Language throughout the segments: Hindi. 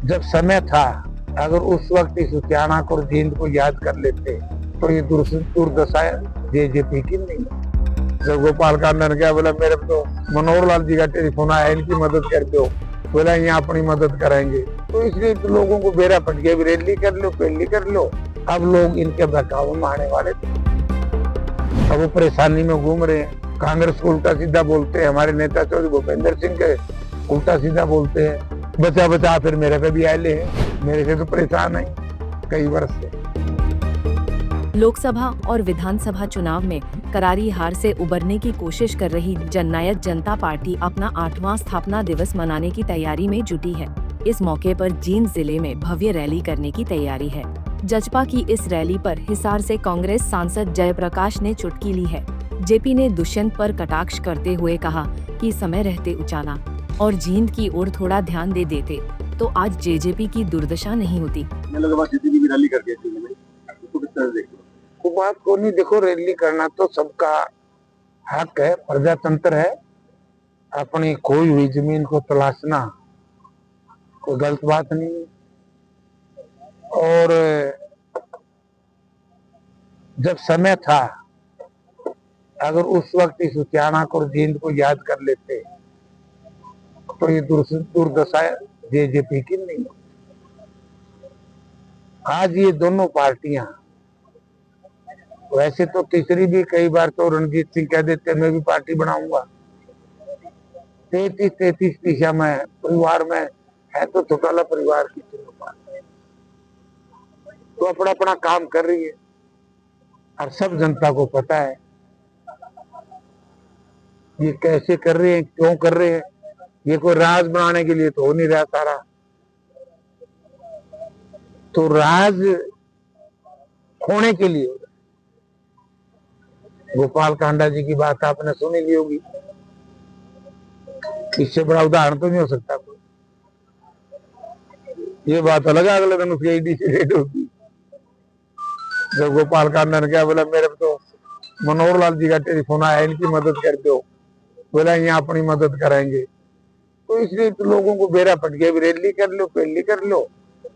जब समय था, अगर उस वक्त इस उचाना और जींद को याद कर लेते तो ये दुर्दशा जेजेपी की नहीं। जब गोपाल कांडा ने क्या बोला, मेरे तो मनोहर लाल जी का टेलीफोन आया, इनकी मदद कर दो, बोला यहाँ अपनी मदद कराएंगे। तो इसलिए तो लोगों को बेरा पट गया, रैली कर लो, पेली कर लो। अब लोग इनके बहकावे में आने वाले थे, अब वो परेशानी में घूम रहे हैं। कांग्रेस को उल्टा सीधा बोलते हैं, हमारे नेता चौधरी भूपेंद्र सिंह के उल्टा सीधा बोलते हैं। बचा बचा फिर मेरे पे भी आए हैं, मेरे से तो परेशान है कई वर्ष से। लोकसभा और विधानसभा चुनाव में करारी हार से उबरने की कोशिश कर रही जननायक जनता पार्टी अपना 8वां स्थापना दिवस मनाने की तैयारी में जुटी है। इस मौके पर जींद जिले में भव्य रैली करने की तैयारी है। जजपा की इस रैली पर हिसार से कांग्रेस सांसद जयप्रकाश ने चुटकी ली है। जेपी ने दुष्यंत पर कटाक्ष करते हुए कहा कि समय रहते उचाना और जींद की ओर थोड़ा ध्यान दे देते तो आज जेजेपी की दुर्दशा नहीं होती। को बात को नहीं, देखो रैली करना तो सबका हक है, प्रजातंत्र है। अपनी खोई हुई जमीन को तलाशना कोई गलत बात नहीं है। और जब समय था, अगर उस वक्त इस उचाना और जींद को याद कर लेते तो ये दुर्दशा जेजेपी की नहीं। आज ये दोनों पार्टियां, वैसे तो तीसरी भी कई बार तो रणजीत सिंह कह देते मैं भी पार्टी बनाऊंगा। 33 दिशा में परिवार में है तो चौटाला परिवार की तीनों पार्टी तो अपना अपना काम कर रही है और सब जनता को पता है ये कैसे कर रहे हैं, क्यों कर रहे हैं। ये कोई राज बनाने के लिए तो हो नहीं रहा सारा, तो राज खोने के लिए। गोपाल कांडा जी की बात आपने सुनी ली होगी, इससे बड़ा उदाहरण तो नहीं हो सकता कोई। ये बात अलग है, अगले दिन उसकी ईडी से रेड होगी। जब गोपाल कांडा ने क्या बोला, मेरे तो मनोहर लाल जी का टेलीफोन आया, इनकी मदद कर दो, बोला यहाँ अपनी मदद कराएंगे। तो इसलिए तो लोगों को बेरा पट गया, रैली कर लो, पेली कर लो।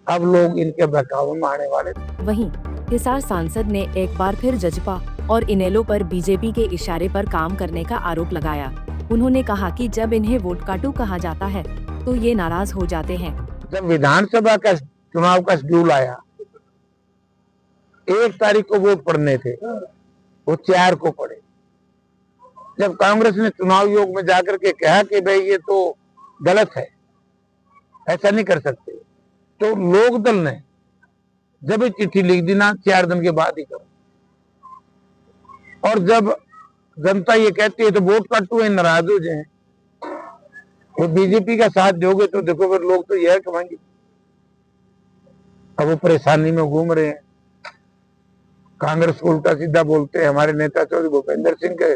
अब लोग इनके बहकावे में आने वाले थे। वहीं हिसार सांसद ने एक बार फिर जजपा और इनेलो पर बीजेपी के इशारे पर काम करने का आरोप लगाया। उन्होंने कहा कि जब इन्हें वोट काटू कहा जाता है तो ये नाराज हो जाते हैं। जब विधानसभा का चुनाव का शेड्यूल आया, 1 तारीख को वोट पड़ने थे, वो 4 को पड़े। जब कांग्रेस ने चुनाव योग में जाकर के कहा कि भाई ये तो गलत है, ऐसा नहीं कर सकते, तो लोक दल ने जब ये चिट्ठी लिख दी ना 4 दिन के बाद ही करो। और जब जनता ये कहती है तो वोट काटू है, नाराज हो जाए, तो बीजेपी का साथ दोगे तो देखो फिर लोग तो यह कहेंगे। अब वो परेशानी में घूम रहे हैं। कांग्रेस को उल्टा सीधा बोलते हैं, हमारे नेता चौधरी भूपेंद्र सिंह के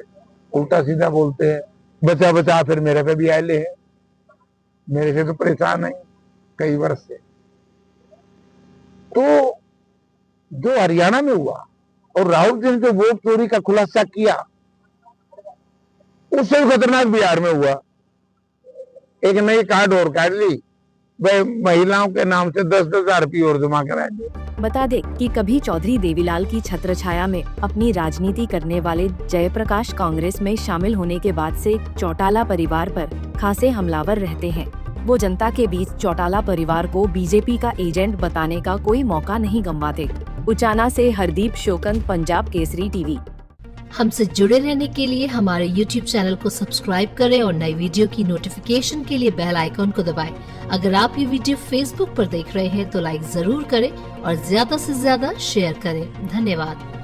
उल्टा सीधा बोलते हैं। बचा बचा फिर मेरे पे भी आए हैं, मेरे से तो परेशान है कई वर्ष से। तो जो हरियाणा में हुआ और राहुल जी ने जो वोट चोरी का खुलासा किया, उससे भी खतरनाक बिहार में हुआ। एक नई कार्ड और काट ली, वह महिलाओं के नाम से 10-10 हजार रुपये और जमा कराएंगे। बता दें कि कभी चौधरी देवीलाल की छत्रछाया में अपनी राजनीति करने वाले जयप्रकाश कांग्रेस में शामिल होने के बाद से चौटाला परिवार पर खासे हमलावर रहते हैं। वो जनता के बीच चौटाला परिवार को बीजेपी का एजेंट बताने का कोई मौका नहीं गंवाते। उचाना से हरदीप शोकन, पंजाब केसरी टीवी। हमसे जुड़े रहने के लिए हमारे YouTube चैनल को सब्सक्राइब करें और नई वीडियो की नोटिफिकेशन के लिए बेल आइकॉन को दबाएं। अगर आप ये वीडियो Facebook पर देख रहे हैं तो लाइक जरूर करें और ज्यादा से ज्यादा शेयर करें। धन्यवाद।